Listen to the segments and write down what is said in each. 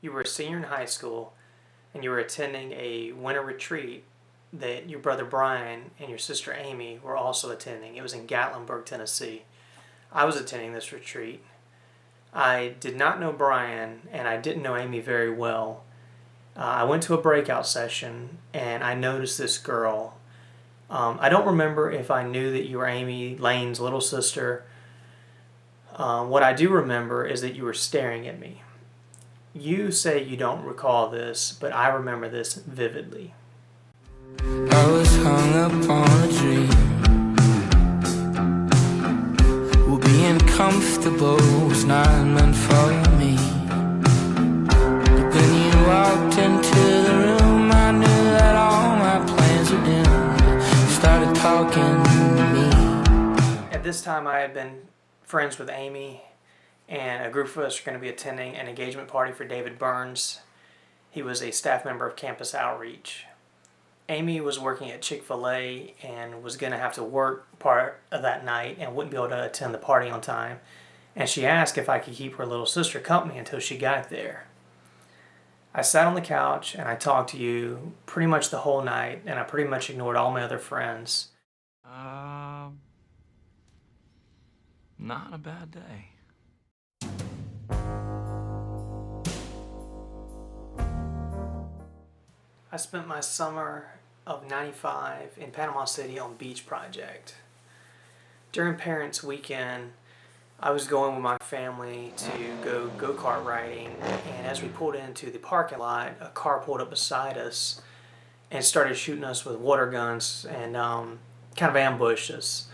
You were a senior in high school and you were attending a winter retreat that your brother Brian and your sister Amy were also attending. It was in Gatlinburg, Tennessee. I was attending this retreat. I did not know Brian and I didn't know Amy very well. I went to a breakout session and I noticed this girl. I don't remember if I knew that you were Amy Lane's little sister. What I do remember is that you were staring at me. You say you don't recall this, but I remember this vividly. I was hung up on a dream. Well, being comfortable was not meant for me. But when you walked into the room, I knew that all my plans were doomed. You started talking to me. At this time, I had been friends with Amy, and a group of us were going to be attending an engagement party for David Burns. He was a staff member of Campus Outreach. Amy was working at Chick-fil-A and was going to have to work part of that night and wouldn't be able to attend the party on time. And she asked if I could keep her little sister company until she got there. I sat on the couch and I talked to you pretty much the whole night, and I pretty much ignored all my other friends. Not a bad day. I spent my summer of '95 in Panama City on Beach Project. During Parents Weekend, I was going with my family to go go-kart riding, and as we pulled into the parking lot, a car pulled up beside us and started shooting us with water guns and kind of ambushed us.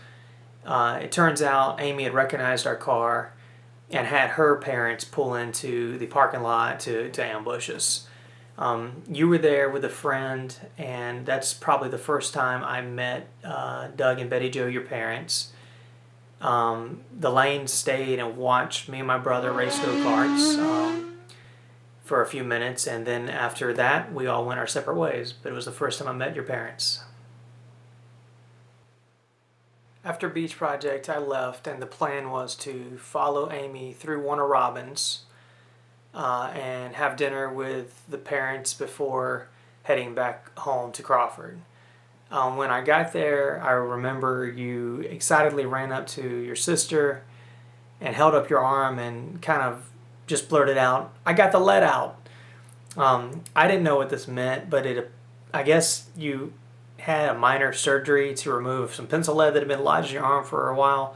It turns out Amy had recognized our car and had her parents pull into the parking lot to ambush us. You were there with a friend, and that's probably the first time I met Doug and Betty Jo, your parents. The Lanes stayed and watched me and my brother race go-karts for a few minutes, and then after that, we all went our separate ways. But it was the first time I met your parents. After Beach Project, I left, and the plan was to follow Amy through Warner Robins and have dinner with the parents before heading back home to Crawford. When I got there, I remember you excitedly ran up to your sister and held up your arm and kind of just blurted out, "I got the lead out." I didn't know what this meant, but I guess you had a minor surgery to remove some pencil lead that had been lodged in your arm for a while.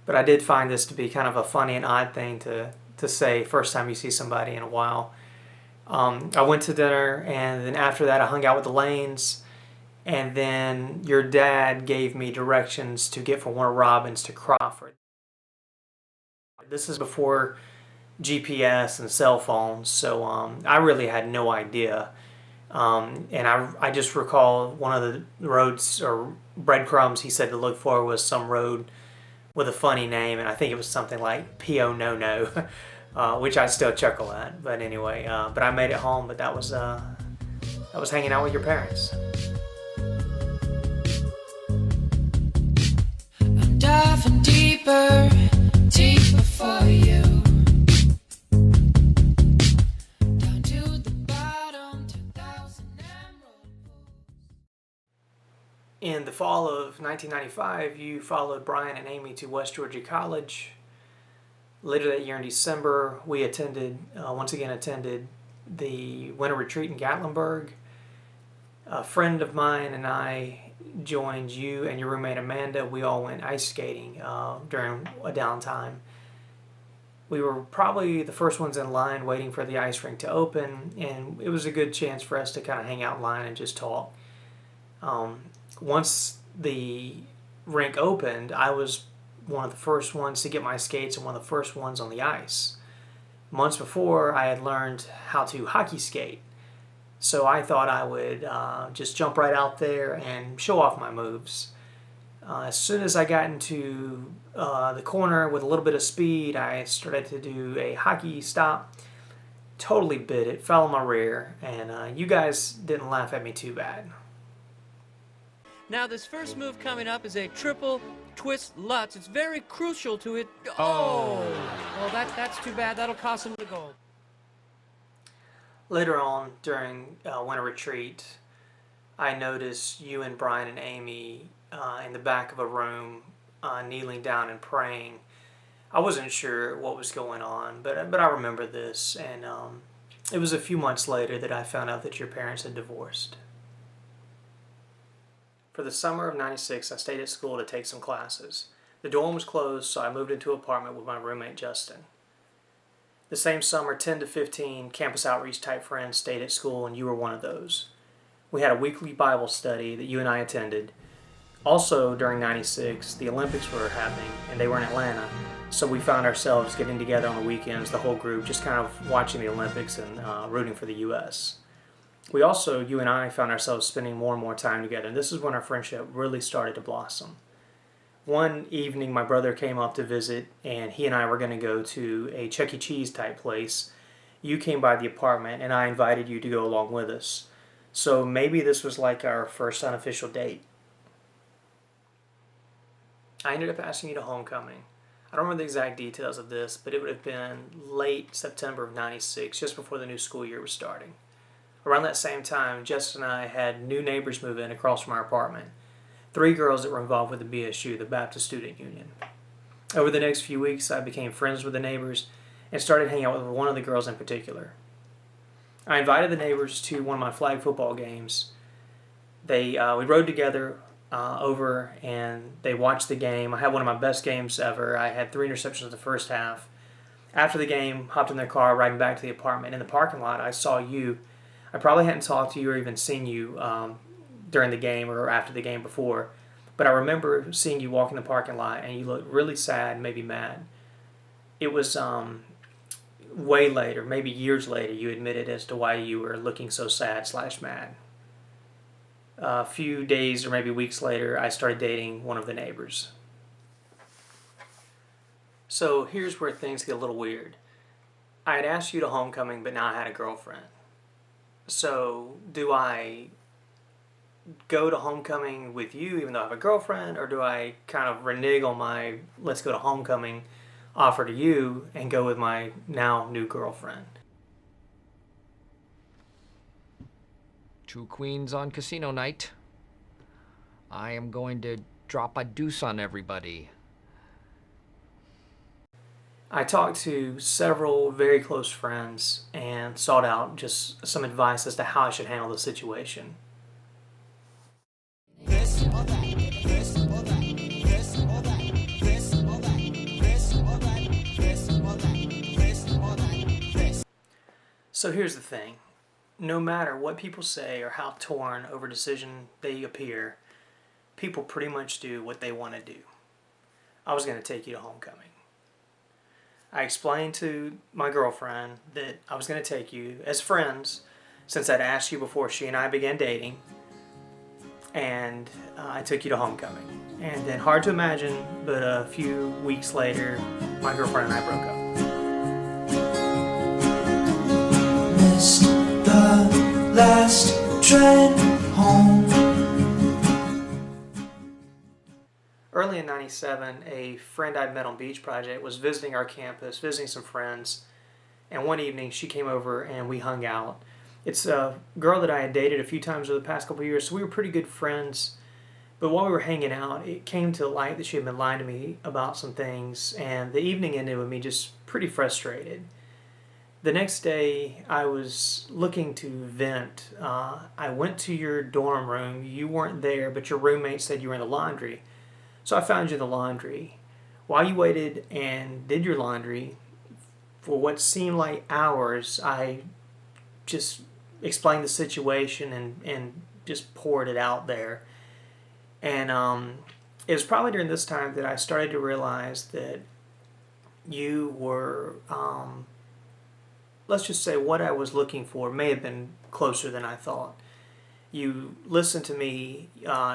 But I did find this to be kind of a funny and odd thing to say first time you see somebody in a while. I went to dinner, and then after that I hung out with the Lanes, and then your dad gave me directions to get from Warner Robins to Crawford. This is before GPS and cell phones, so I really had no idea. And I just recall one of the roads or breadcrumbs he said to look for was some road with a funny name, and I think it was something like P.O. No, which I still chuckle at. But anyway, but I made it home. But that was hanging out with your parents. I'm diving deeper, deeper for you. Down to the bottom, 2,000 emerald. In the fall of 1995, you followed Brian and Amy to West Georgia College. Later that year in December, we once again attended the winter retreat in Gatlinburg. A friend of mine and I joined you and your roommate Amanda. We all went ice skating during a downtime. We were probably the first ones in line waiting for the ice rink to open, and it was a good chance for us to kind of hang out in line and just talk. Once the rink opened, I was one of the first ones to get my skates and one of the first ones on the ice. Months before, I had learned how to hockey skate, so I thought I would just jump right out there and show off my moves. As soon as I got into the corner with a little bit of speed, I started to do a hockey stop. Totally bit it, fell on my rear, and you guys didn't laugh at me too bad. Now, this first move coming up is a triple twist Lutz. It's very crucial to it. Oh! Well, that's too bad. That'll cost him the gold. Later on, during winter retreat, I noticed you and Brian and Amy in the back of a room kneeling down and praying. I wasn't sure what was going on, but I remember this, and it was a few months later that I found out that your parents had divorced. For the summer of '96, I stayed at school to take some classes. The dorm was closed, so I moved into an apartment with my roommate Justin. The same summer, 10 to 15 campus outreach type friends stayed at school, and you were one of those. We had a weekly Bible study that you and I attended. Also, during '96, the Olympics were happening, and they were in Atlanta, so we found ourselves getting together on the weekends, the whole group, just kind of watching the Olympics and rooting for the U.S. We also, you and I, found ourselves spending more and more time together, and this is when our friendship really started to blossom. One evening, my brother came up to visit, and he and I were going to go to a Chuck E. Cheese type place. You came by the apartment, and I invited you to go along with us. So maybe this was like our first unofficial date. I ended up asking you to homecoming. I don't remember the exact details of this, but it would have been late September of '96, just before the new school year was starting. Around that same time, Justin and I had new neighbors move in across from our apartment. 3 girls that were involved with the BSU, the Baptist Student Union. Over the next few weeks, I became friends with the neighbors and started hanging out with one of the girls in particular. I invited the neighbors to one of my flag football games. We rode together over, and they watched the game. I had one of my best games ever. I had 3 interceptions in the first half. After the game, hopped in their car, riding back to the apartment. In the parking lot, I saw you. I probably hadn't talked to you or even seen you during the game or after the game before, but I remember seeing you walk in the parking lot, and you looked really sad, maybe mad. It was way later, maybe years later, you admitted as to why you were looking so sad/mad. A few days or maybe weeks later, I started dating one of the neighbors. So here's where things get a little weird. I had asked you to homecoming, but now I had a girlfriend. So do I go to homecoming with you even though I have a girlfriend, or do I kind of renege on my let's go to homecoming offer to you and go with my now new girlfriend? Two queens on casino night. I am going to drop a deuce on everybody. I talked to several very close friends and sought out just some advice as to how I should handle the situation. So here's the thing. No matter what people say or how torn over decision they appear, people pretty much do what they want to do. I was going to take you to homecoming. I explained to my girlfriend that I was going to take you as friends since I'd asked you before she and I began dating, and I took you to homecoming. And then, hard to imagine, but a few weeks later, my girlfriend and I broke up. Missed the last train home. Early in '97, a friend I'd met on Beach Project was visiting our campus, visiting some friends, and one evening she came over and we hung out. It's a girl that I had dated a few times over the past couple of years, so we were pretty good friends. But while we were hanging out, it came to light that she had been lying to me about some things, and the evening ended with me just pretty frustrated. The next day, I was looking to vent. I went to your dorm room. You weren't there, but your roommate said you were in the laundry. So I found you in the laundry. While you waited and did your laundry, for what seemed like hours, I just explained the situation and just poured it out there. And it was probably during this time that I started to realize that you were, let's just say what I was looking for may have been closer than I thought. You listened to me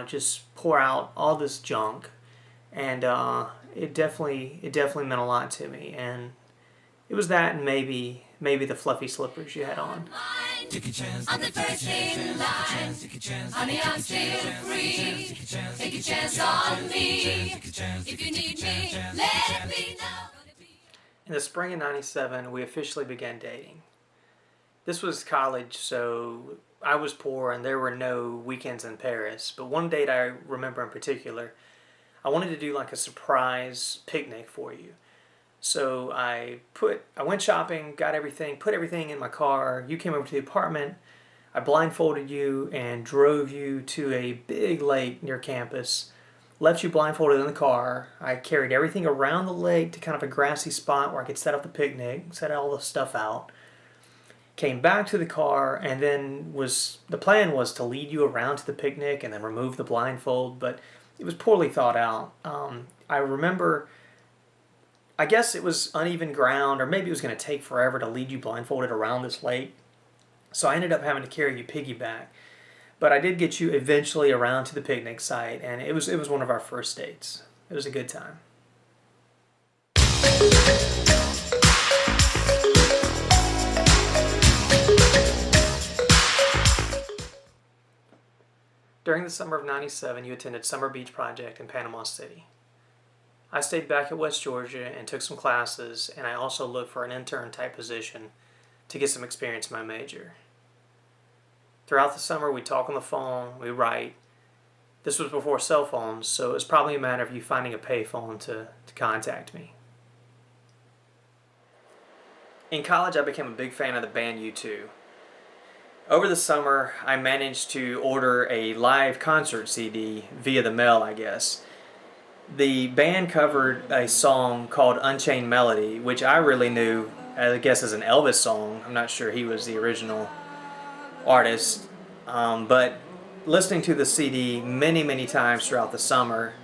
just pour out all this junk, and it definitely meant a lot to me. And it was that, and maybe the fluffy slippers you had on. I'm the first in line. Honey, I'm still free. Take a chance on me. If you need me, let me know. In the spring of '97, we officially began dating. This was college, so I was poor and there were no weekends in Paris. But one date I remember in particular, I wanted to do like a surprise picnic for you. So I went shopping, got everything, put everything in my car. You came over to the apartment. I blindfolded you and drove you to a big lake near campus. Left you blindfolded in the car. I carried everything around the lake to kind of a grassy spot where I could set up the picnic, set all the stuff out. Came back to the car, and then the plan was to lead you around to the picnic and then remove the blindfold, but it was poorly thought out. I remember, I guess it was uneven ground, or maybe it was going to take forever to lead you blindfolded around this lake. So I ended up having to carry you piggyback. But I did get you eventually around to the picnic site, and it was one of our first dates. It was a good time. During the summer of '97, you attended Summer Beach Project in Panama City. I stayed back at West Georgia and took some classes, and I also looked for an intern type position to get some experience in my major. Throughout the summer, we talk on the phone, we write. This was before cell phones, so it was probably a matter of you finding a payphone to contact me. In college, I became a big fan of the band U2. Over the summer, I managed to order a live concert CD via the mail, I guess. The band covered a song called Unchained Melody, which I really knew, I guess, as an Elvis song. I'm not sure he was the original artist, but listening to the CD many, many times throughout the summer,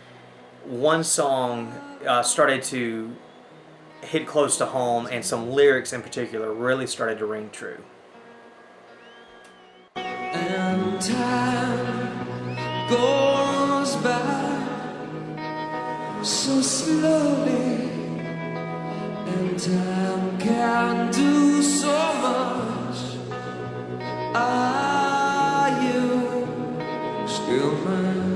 one song started to hit close to home, and some lyrics in particular really started to ring true. And time goes by so slowly, and time can do so much. Are you still mine?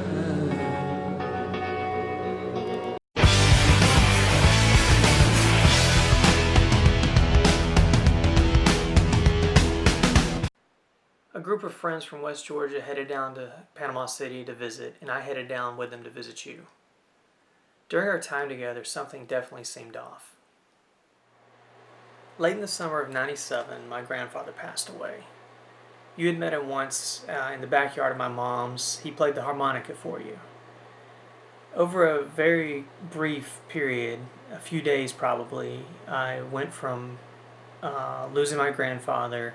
A group of friends from West Georgia headed down to Panama City to visit, and I headed down with them to visit you. During our time together, something definitely seemed off. Late in the summer of '97, my grandfather passed away. You had met him once in the backyard of my mom's. He played the harmonica for you. Over a very brief period, a few days probably, I went from losing my grandfather,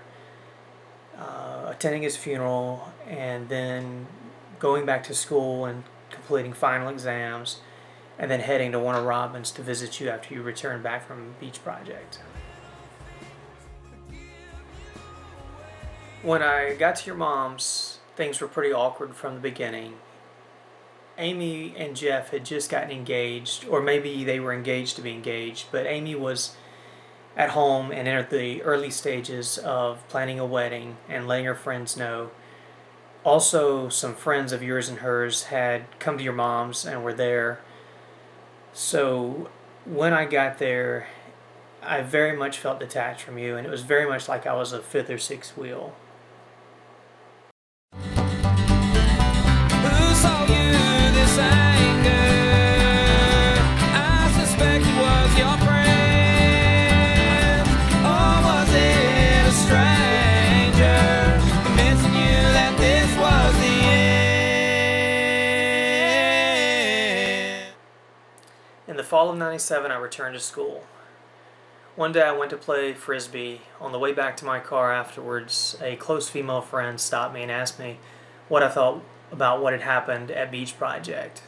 attending his funeral, and then going back to school and completing final exams, and then heading to Warner Robins to visit you after you returned back from Beach Project. When I got to your mom's, things were pretty awkward from the beginning. Amy and Jeff had just gotten engaged, or maybe they were engaged to be engaged, but Amy was at home and in the early stages of planning a wedding and letting her friends know. Also, some friends of yours and hers had come to your mom's and were there. So when I got there, I very much felt detached from you, and it was very much like I was a fifth or sixth wheel. Who saw you this anger? I suspect it was your friend. Or was it a stranger convincing you that this was the end? In the fall of '97, I returned to school. One day I went to play Frisbee. On the way back to my car afterwards, a close female friend stopped me and asked me what I thought about what had happened at Beach Project.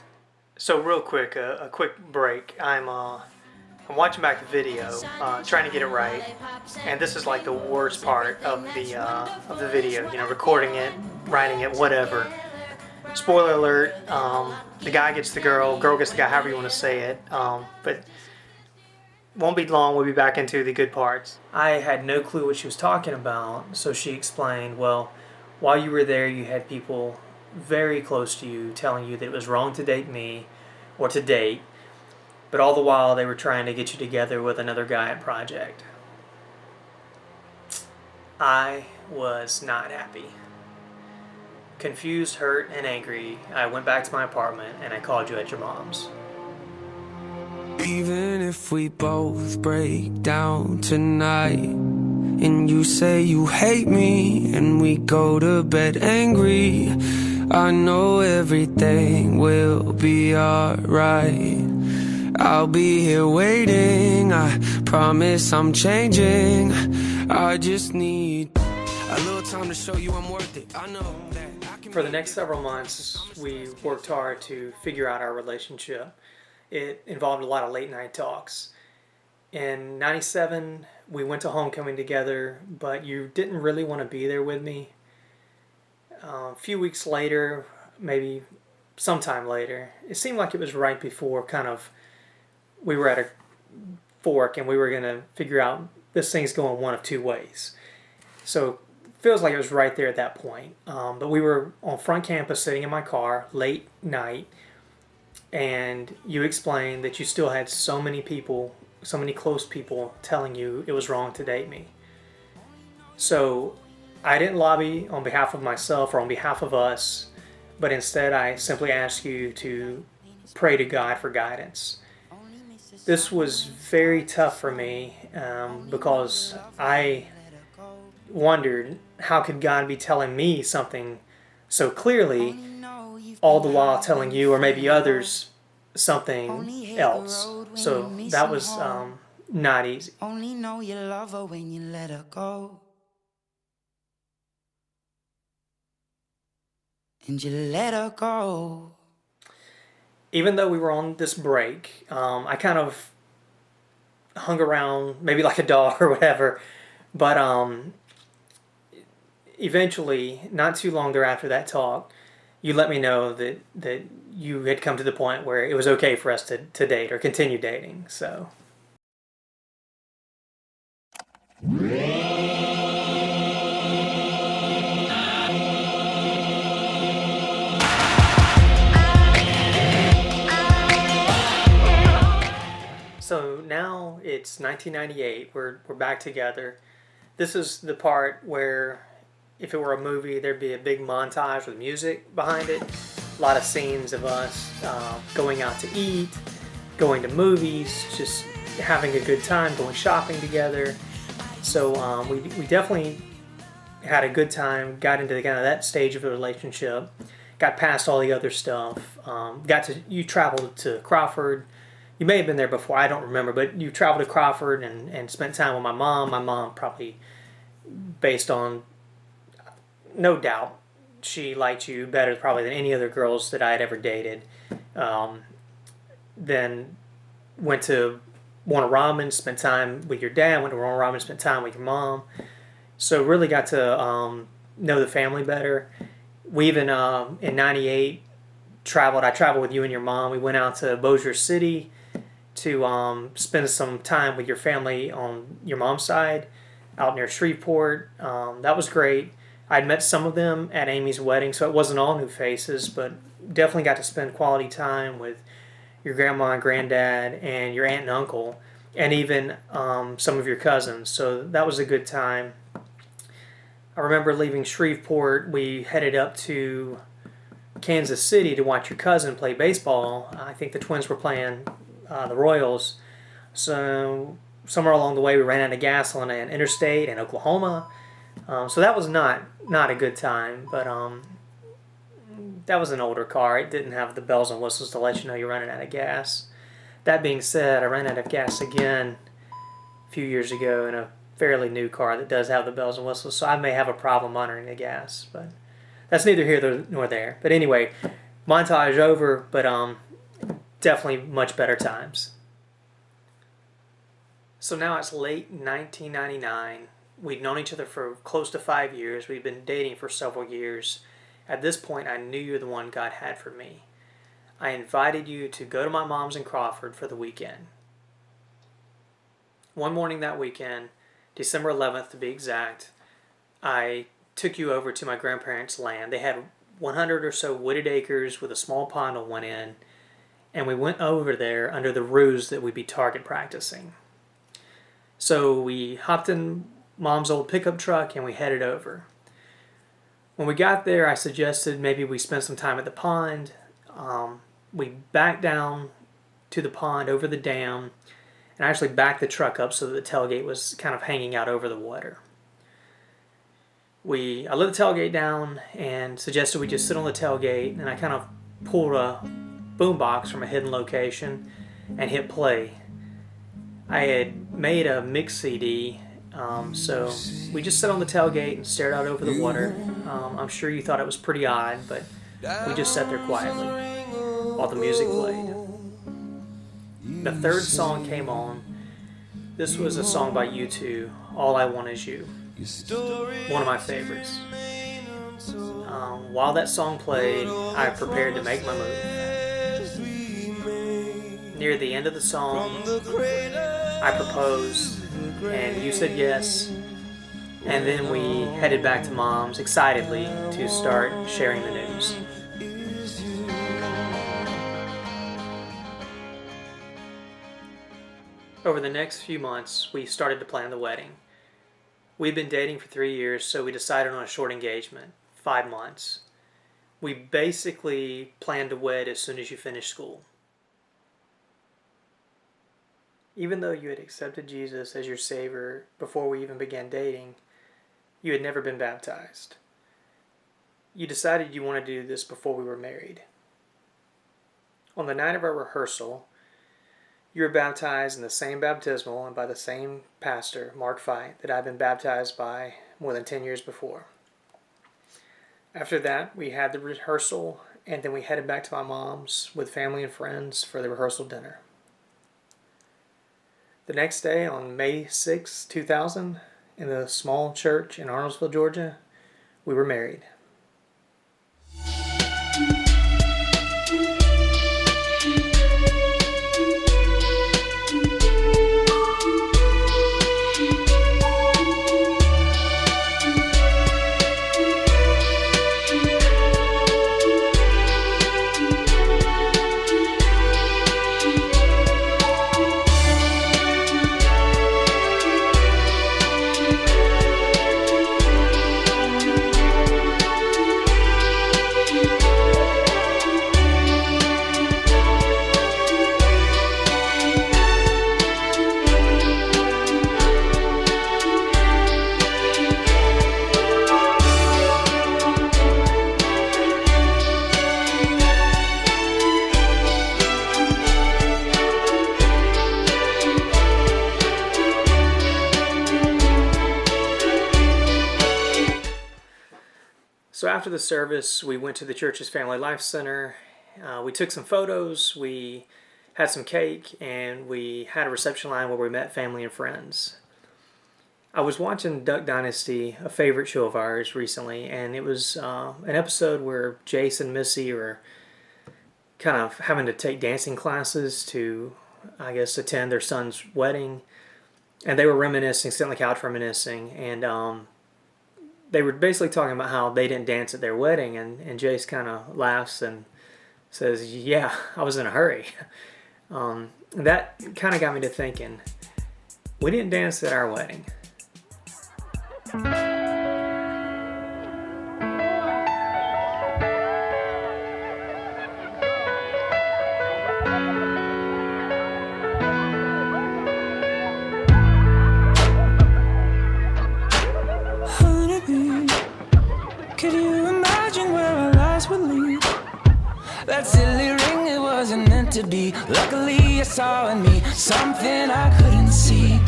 So real quick, a quick break. I'm watching back the video, trying to get it right, and this is like the worst part of the video. You know, recording it, writing it, whatever. Spoiler alert: the guy gets the girl gets the guy, however you want to say it. But won't be long. We'll be back into the good parts. I had no clue what she was talking about, so she explained, well, while you were there, you had people very close to you telling you that it was wrong to date me or to date, but all the while they were trying to get you together with another guy at Project. I was not happy. Confused, hurt, and angry, I went back to my apartment and I called you at your mom's. Even if we both break down tonight, and you say you hate me, and we go to bed angry, I know everything will be alright. I'll be here waiting, I promise I'm changing. I just need a little time to show you I'm worth it. I know that I can. For the next several months, we worked hard to figure out our relationship. It involved a lot of late night talks. In '97, we went to homecoming together, but you didn't really want to be there with me. A few weeks later, maybe sometime later, it seemed like it was right before we were at a fork and we were going to figure out this thing's going one of two ways. So it feels like it was right there at that point. But we were on front campus sitting in my car late night, and you explained that you still had so many people, so many close people telling you it was wrong to date me. So I didn't lobby on behalf of myself or on behalf of us, but instead I simply asked you to pray to God for guidance. This was very tough for me because I wondered, how could God be telling me something so clearly, all the while telling you or maybe others something else? So that was not easy. Only know you love her when you let her go. And you let her go. Even though we were on this break, I kind of hung around, maybe like a dog or whatever. But eventually, not too long thereafter that talk, you let me know that you had come to the point where it was okay for us to date or continue dating. So. So now it's 1998. We're back together. This is the part where, if it were a movie, there'd be a big montage with music behind it. A lot of scenes of us going out to eat, going to movies, just having a good time, going shopping together. So we definitely had a good time. Got into kind of that stage of the relationship. Got past all the other stuff. You traveled to Crawford. You may have been there before, I don't remember, but you traveled to Crawford and spent time with my mom. My mom probably, based on, no doubt, she liked you better probably than any other girls that I had ever dated. Then went to Warner Robins, spent time with your dad, went to Warner Robins, spent time with your mom. So really got to know the family better. We even, in '98, I traveled with you and your mom. We went out to Bossier City to spend some time with your family on your mom's side, out near Shreveport. That was great. I'd met some of them at Amy's wedding, so it wasn't all new faces, but definitely got to spend quality time with your grandma and granddad and your aunt and uncle, and even some of your cousins. So that was a good time. I remember leaving Shreveport. We headed up to Kansas City to watch your cousin play baseball. I think the Twins were playing the Royals. So somewhere along the way, we ran out of gas on an interstate in Oklahoma. So that was not a good time, but that was an older car. It didn't have the bells and whistles to let you know you're running out of gas. That being said, I ran out of gas again a few years ago in a fairly new car that does have the bells and whistles, so I may have a problem monitoring the gas, but that's neither here nor there. But anyway, montage over, but definitely much better times. So now it's late 1999. We'd known each other for close to 5 years. We'd been dating for several years. At this point, I knew you were the one God had for me. I invited you to go to my mom's in Crawford for the weekend. One morning that weekend, December 11th to be exact, I took you over to my grandparents' land. They had 100 or so wooded acres with a small pond on one end, and we went over there under the ruse that we'd be target practicing. So we hopped in Mom's old pickup truck and we headed over. When we got there, I suggested maybe we spend some time at the pond. We backed down to the pond over the dam and I actually backed the truck up so that the tailgate was kind of hanging out over the water. I let the tailgate down and suggested we just sit on the tailgate, and I kind of pulled a boombox from a hidden location and hit play. I had made a mix CD, so we just sat on the tailgate and stared out over the water. I'm sure you thought it was pretty odd, but we just sat there quietly while the music played. The third song came on. This was a song by U2, All I Want Is You. One of my favorites. While that song played, I prepared to make my move. Near the end of the song, I proposed, and you said yes. And then we headed back to Mom's excitedly to start sharing the news. Over the next few months, we started to plan the wedding. We'd been dating for 3 years, so we decided on a short engagement, 5 months. We basically planned to wed as soon as you finished school. Even though you had accepted Jesus as your Savior before we even began dating, you had never been baptized. You decided you wanted to do this before we were married. On the night of our rehearsal, you were baptized in the same baptismal and by the same pastor, Mark Fight, that I'd been baptized by more than 10 years before. After that, we had the rehearsal, and then we headed back to my mom's with family and friends for the rehearsal dinner. The next day, on May 6, 2000, in the small church in Arnoldville, Georgia, we were married. So after the service, we went to the church's Family Life Center. We took some photos, we had some cake, and we had a reception line where we met family and friends. I was watching Duck Dynasty, a favorite show of ours, recently, and it was an episode where Jace and Missy were kind of having to take dancing classes to, I guess, attend their son's wedding. And they were reminiscing, sitting on the couch reminiscing, and they were basically talking about how they didn't dance at their wedding, and Jace kind of laughs and says, yeah, I was in a hurry. That kind of got me to thinking, we didn't dance at our wedding. Could you imagine where our lives would lead? That silly ring, it wasn't meant to be. Luckily I saw in me something I couldn't see.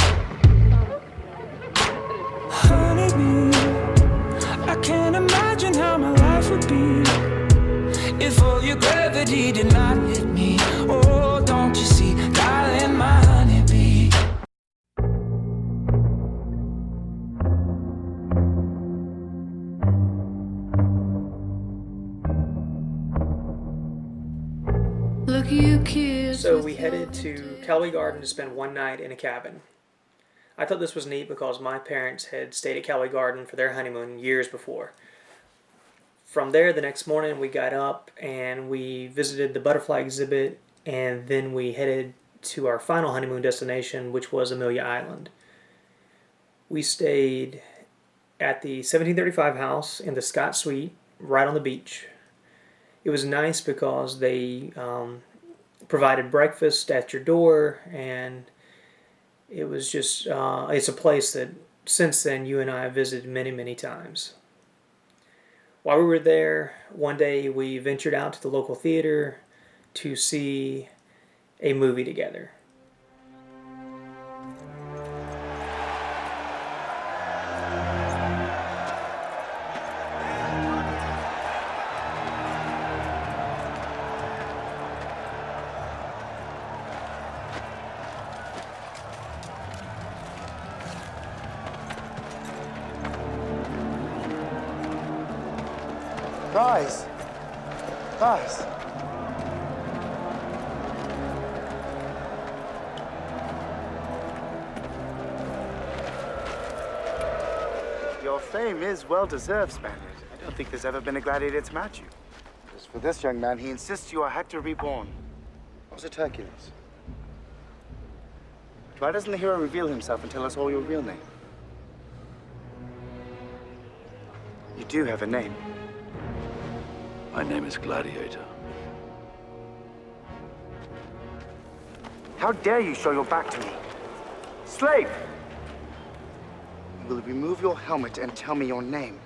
Honeybee, I can't imagine how my life would be if all your gravity did not hit me. Oh, don't you see, darling, my honeybee. So we headed to Callaway Garden to spend one night in a cabin. I thought this was neat because my parents had stayed at Callaway Garden for their honeymoon years before. From there, the next morning we got up and we visited the butterfly exhibit, and then we headed to our final honeymoon destination, which was Amelia Island. We stayed at the 1735 house in the Scott Suite right on the beach. It was nice because they provided breakfast at your door, and it was just, it's a place that since then you and I have visited many, many times. While we were there, one day we ventured out to the local theater to see a movie together. Guys! Guys! Your fame is well-deserved, Spaniard. I don't think there's ever been a gladiator to match you. As for this young man, he insists you are Hector reborn. Was it Hercules? Why doesn't the hero reveal himself and tell us all your real name? You do have a name. My name is Gladiator. How dare you show your back to me? Slave! You will remove your helmet and tell me your name.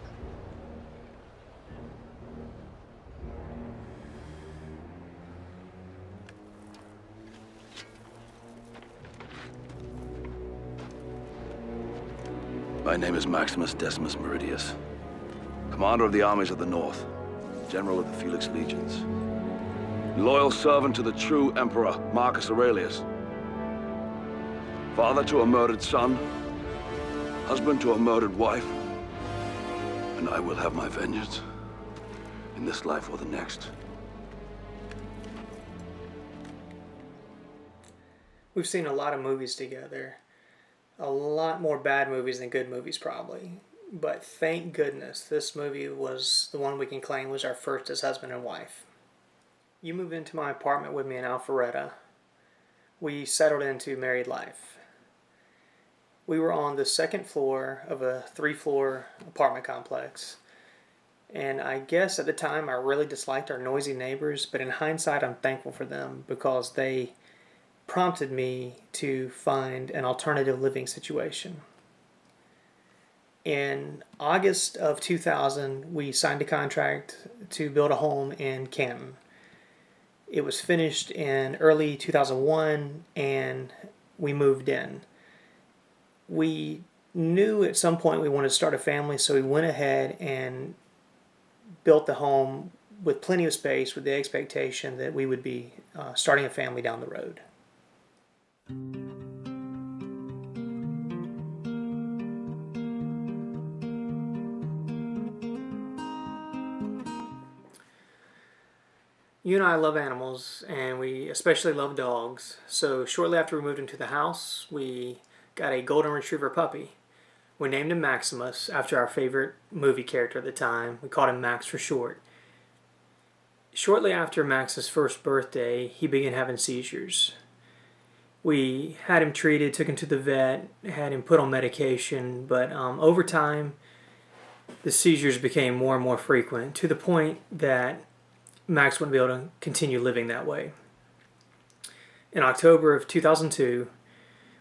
My name is Maximus Decimus Meridius, commander of the armies of the North, general of the Felix Legions, loyal servant to the true emperor, Marcus Aurelius, father to a murdered son, husband to a murdered wife, and I will have my vengeance in this life or the next. We've seen a lot of movies together. A lot more bad movies than good movies, probably. But thank goodness this movie was the one we can claim was our first as husband and wife. You moved into my apartment with me in Alpharetta. We settled into married life. We were on the second floor of a 3-floor apartment complex. And I guess at the time I really disliked our noisy neighbors, but in hindsight I'm thankful for them because they prompted me to find an alternative living situation. In August of 2000, we signed a contract to build a home in Canton. It was finished in early 2001, and we moved in. We knew at some point we wanted to start a family, so we went ahead and built the home with plenty of space with the expectation that we would be starting a family down the road. You and I love animals, and we especially love dogs. So shortly after we moved into the house, we got a golden retriever puppy. We named him Maximus after our favorite movie character at the time. We called him Max for short. Shortly after Max's first birthday, he began having seizures. We had him treated, took him to the vet, had him put on medication, but over time, the seizures became more and more frequent to the point that Max wouldn't be able to continue living that way. In October of 2002,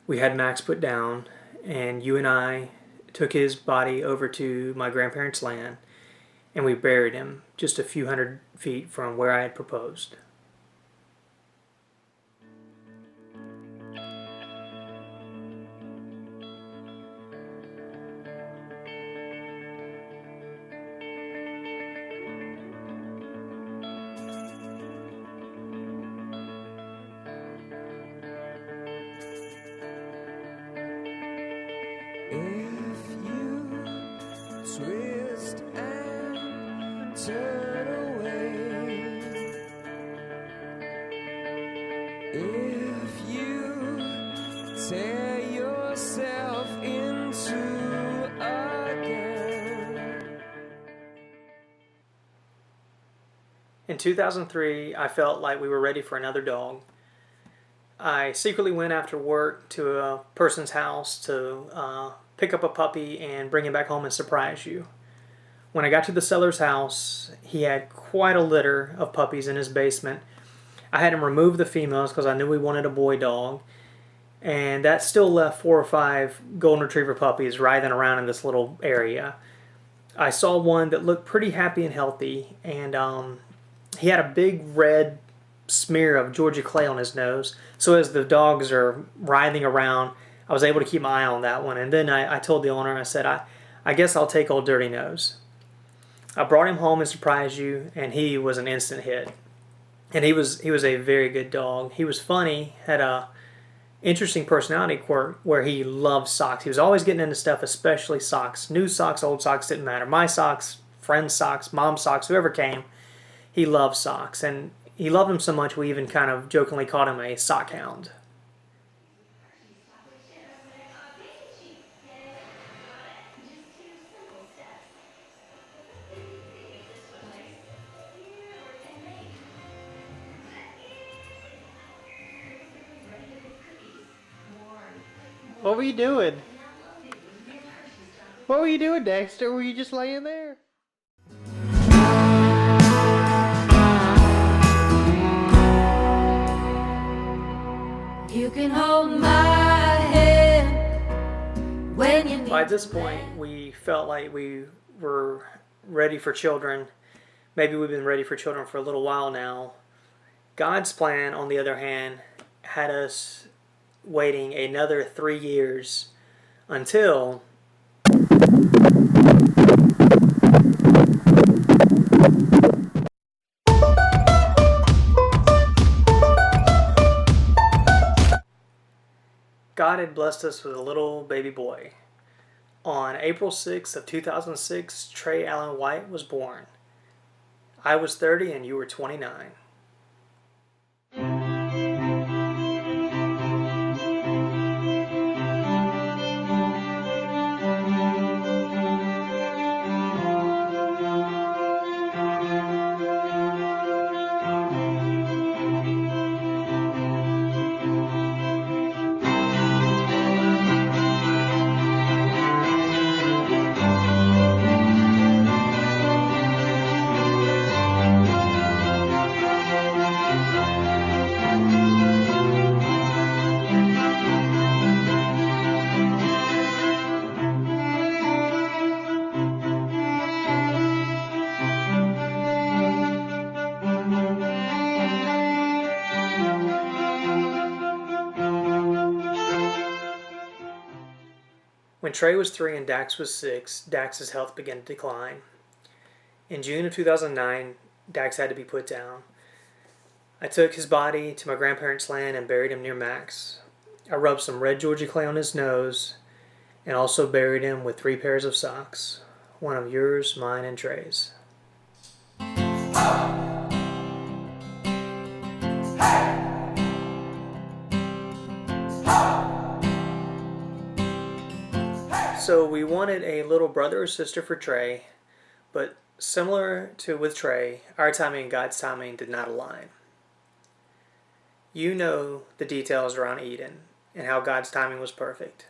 we had Max put down, and you and I took his body over to my grandparents' land, and we buried him just a few hundred feet from where I had proposed. If you twist and turn away, if you tear yourself into again. In 2003, I felt like we were ready for another dog. I secretly went after work to a person's house to pick up a puppy and bring him back home and surprise you. When I got to the seller's house, he had quite a litter of puppies in his basement. I had him remove the females because I knew we wanted a boy dog. And that still left 4 or 5 golden retriever puppies writhing around in this little area. I saw one that looked pretty happy and healthy, and he had a big red smear of Georgia clay on his nose. So as the dogs are writhing around, I was able to keep my eye on that one. And then I told the owner, I said, I guess I'll take old Dirty Nose. I brought him home and surprised you, and he was an instant hit. And he was a very good dog. He was funny, had a interesting personality quirk where he loved socks. He was always getting into stuff, especially socks. New socks, old socks, didn't matter. My socks, friends' socks, mom's socks, whoever came, he loved socks. And he loved them so much we even kind of jokingly called him a sock hound. What were you doing? What were you doing, Dexter? Were you just laying there? You can hold my hand when you need. By this point, we felt like we were ready for children. Maybe we've been ready for children for a little while now. God's plan, on the other hand, had us waiting another 3 years until God had blessed us with a little baby boy. On April 6th of 2006, Trey Allen White was born. I was 30 and you were 29. When Trey was 3 and Dax was 6, Dax's health began to decline. In June of 2009, Dax had to be put down. I took his body to my grandparents' land and buried him near Max. I rubbed some red Georgia clay on his nose and also buried him with 3 pairs of socks. One of yours, mine, and Trey's. So we wanted a little brother or sister for Trey, but similar to with Trey, our timing and God's timing did not align. You know the details around Eden and how God's timing was perfect.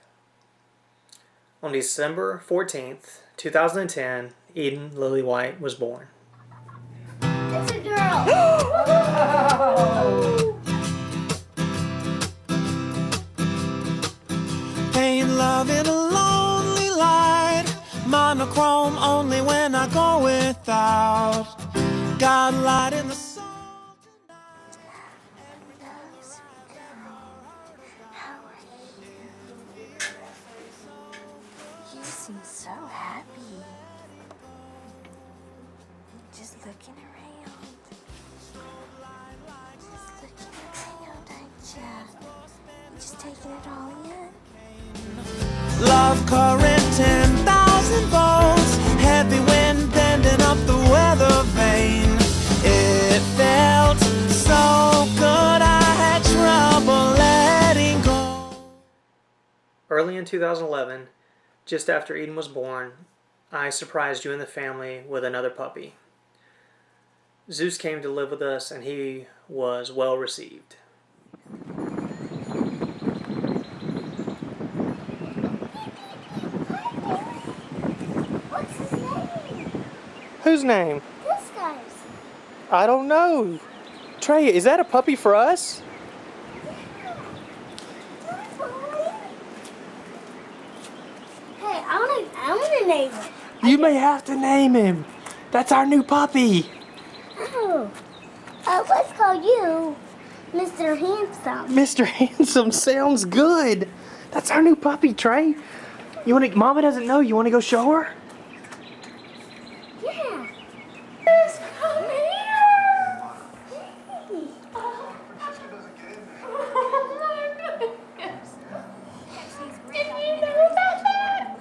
On December 14th, 2010, Eden Lily White was born. It's a girl! Paint love in a lonely light, monochrome only when I go without. God light in the soul. Hello, sweet girl. How are you? You seem so happy. Just looking around. Just looking around, aren't ya? You just taking it all in? Love current 10,000 volts, heavy wind bending up the weather vane. It felt so good I had trouble letting go. Early in 2011, just after Eden was born, I surprised you and the family with another puppy. Zeus came to live with us and he was well received. Whose name? This guy's. I don't know. Trey, is that a puppy for us? Hey, I wanna name it. You may have to name him. That's our new puppy. Oh. Let's call you Mr. Handsome. Mr. Handsome sounds good. That's our new puppy, Trey. Mama doesn't know. You wanna go show her? Yeah. Let's come here. Oh my goodness. Did you know about that?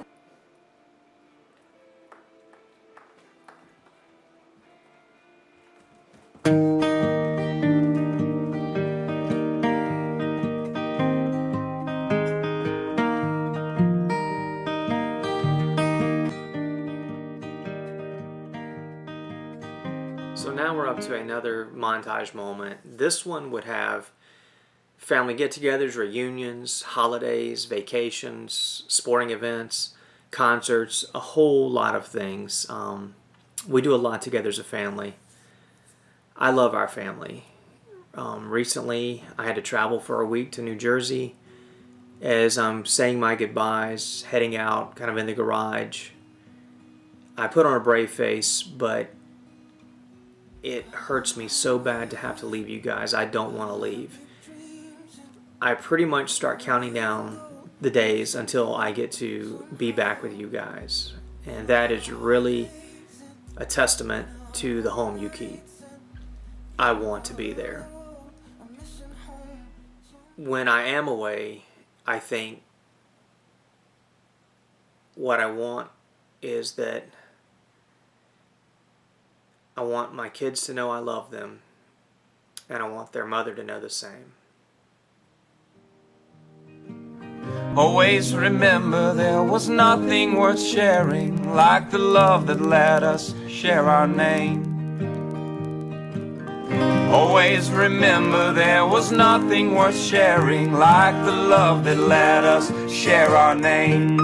So now we're up to another montage moment. This one would have family get-togethers, reunions, holidays, vacations, sporting events, concerts, a whole lot of things. We do a lot together as a family. I love our family. Recently, I had to travel for a week to New Jersey. As I'm saying my goodbyes, heading out, kind of in the garage, I put on a brave face, but it hurts me so bad to have to leave you guys. I don't want to leave. I pretty much start counting down the days until I get to be back with you guys. And that is really a testament to the home you keep. I want to be there. When I am away, I think what I want is that I want my kids to know I love them, and I want their mother to know the same. Always remember there was nothing worth sharing like the love that let us share our name. Always remember there was nothing worth sharing like the love that let us share our name.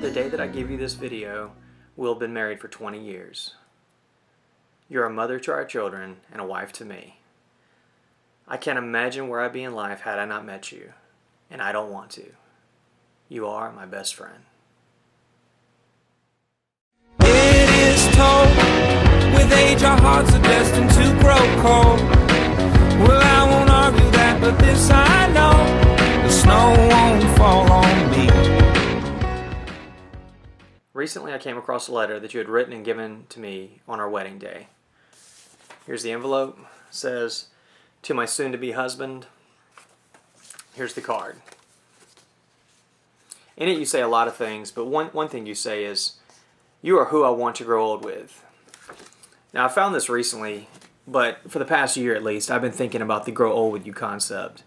The day that I give you this video, we'll have been married for 20 years. You're a mother to our children and a wife to me. I can't imagine where I'd be in life had I not met you, and I don't want to. You are my best friend. It is told, with age our hearts are destined to grow cold. Well, I won't argue that, but this I know, the snow won't fall on me. Recently I came across a letter that you had written and given to me on our wedding day. Here's the envelope. It says, "To my soon-to-be husband." Here's the card. In it you say a lot of things, but one thing you say is, "You are who I want to grow old with." Now I found this recently, but for the past year at least, I've been thinking about the grow old with you concept.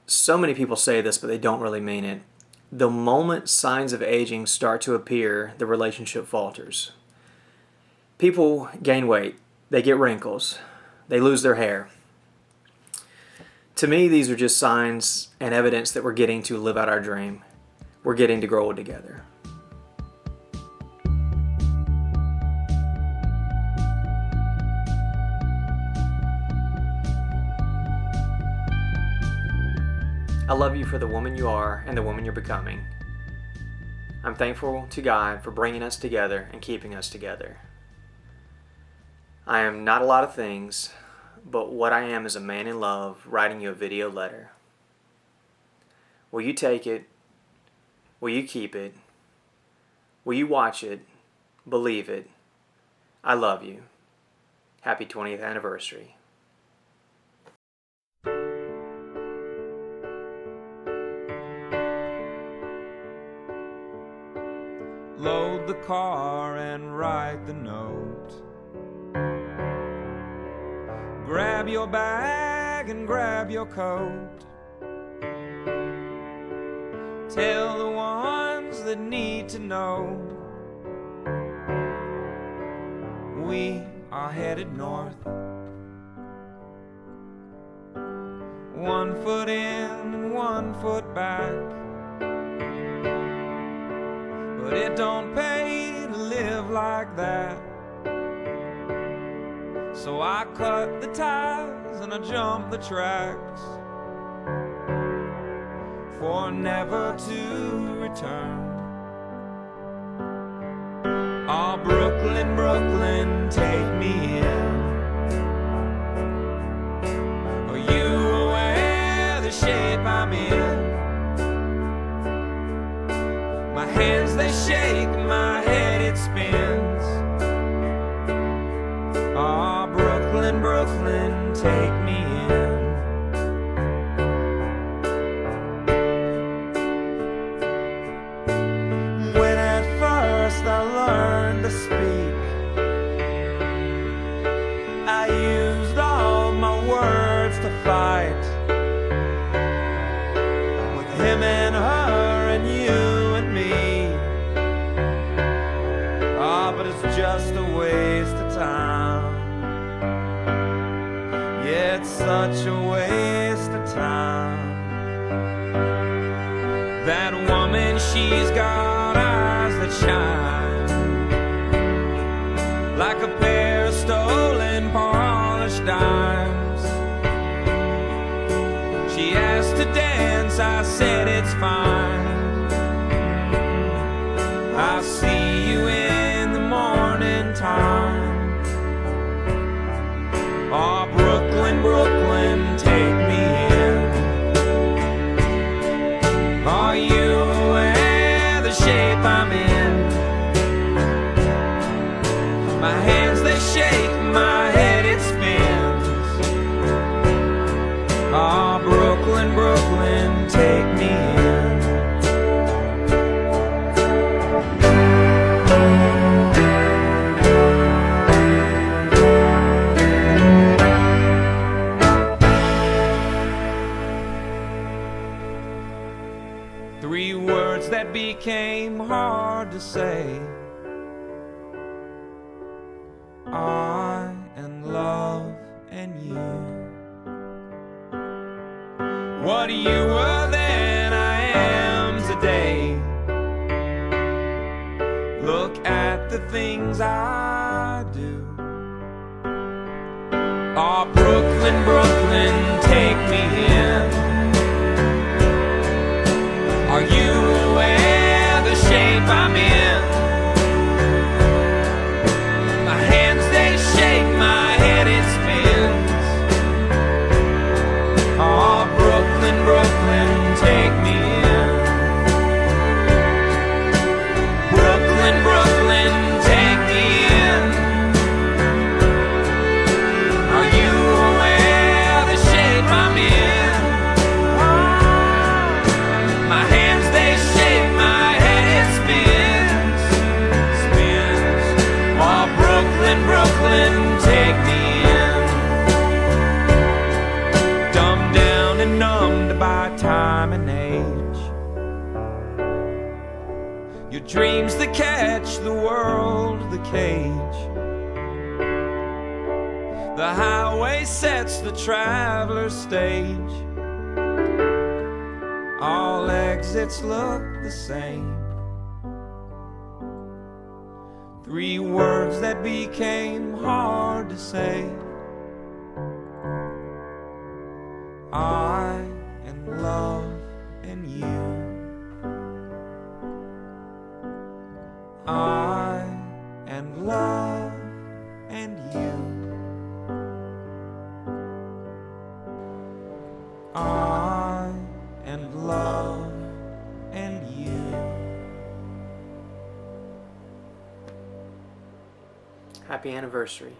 So many people say this, but they don't really mean it. The moment signs of aging start to appear, the relationship falters. People gain weight, they get wrinkles, they lose their hair. To me, these are just signs and evidence that we're getting to live out our dream. We're getting to grow old together. I love you for the woman you are and the woman you're becoming. I'm thankful to God for bringing us together and keeping us together. I am not a lot of things, but what I am is a man in love writing you a video letter. Will you take it? Will you keep it? Will you watch it? Believe it? I love you. Happy 20th anniversary. car and write the note. Grab your bag and grab your coat. Tell the ones that need to know we are headed north. 1 foot in and 1 foot back. But it don't pay to live like that. So I cut the ties and I jump the tracks for never to return. Oh, Brooklyn, Brooklyn, take me in. Are you aware of the shape I'm in? My hands, they shake, my head, it spins. Oh, Brooklyn, Brooklyn, take me in. When at first I learned to speak, I used all my words to fight with him and her and you and me. Ah, but it's just a waste of time. Yeah, it's such a waste of time. That woman, she's got eyes that shine like a pair of stolen polished dimes. She asked to dance, I said it's fine. I'll see you in the morning time. Oh, Brooklyn, Brooklyn, take me in. Are you aware of the shape I'm in? My hands, they shake, my head, it spins. Oh, Brooklyn, Brooklyn, take me in. 3 words that became hard to say. I and love and you. What you were then, I am today. Look at the things I do. Oh, Brooklyn, Brooklyn, take me in. Are you aware of the shape I'm in? My hands, they shake, my head, it spins. Oh, Brooklyn, Brooklyn, take me in. Brooklyn, Brooklyn, take me in. Are you aware of the shape I'm in? My hands, they shake, my head, it spins, spins. Oh, Brooklyn, Brooklyn, take me in. Dumbed down and numbed by time and age. Your dreams that catch the world, the cage. The highway sets the traveler's stage. All exits look the same. 3 words that became hard to say. I and love and you. I and love and you. I and love and you. Happy anniversary.